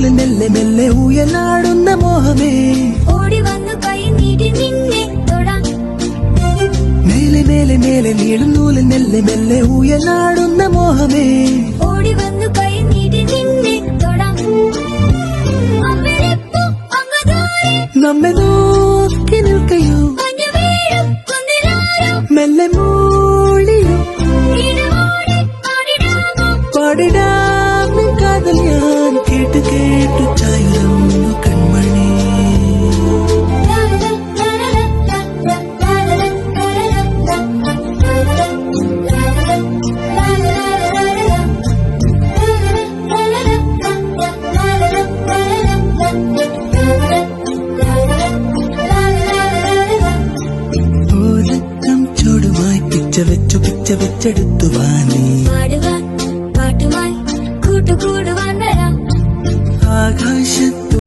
മെല്ലെ മെല്ലെ ഉയലാടുന്ന മോഹമേ ഓടി വന്നു കൈ നീട്ടി നിന്നെ തൊടാം മേലെ മേലെ മേലെ നീളും നൂലിൽ മെല്ലെ മെല്ലെ ഉയലാടുന്ന മോഹമേ ഓടി വന്നു കൈ നീട്ടി നിന്നെ തൊടാം നമ്മെ നോക്കി നിൽക്കയോ മെല്ലെ മൂളിയോ പാടിടാം കാതൽ ഞാൻ കേട്ടു കേട്ടു ചായുറന്നു കൺമണി പിച്ച വെച്ചെടുത്തു വാനീ പാട്ടുമായി കൂട്ടുകൂടുവാൻ വരാം ആകാശത്ത്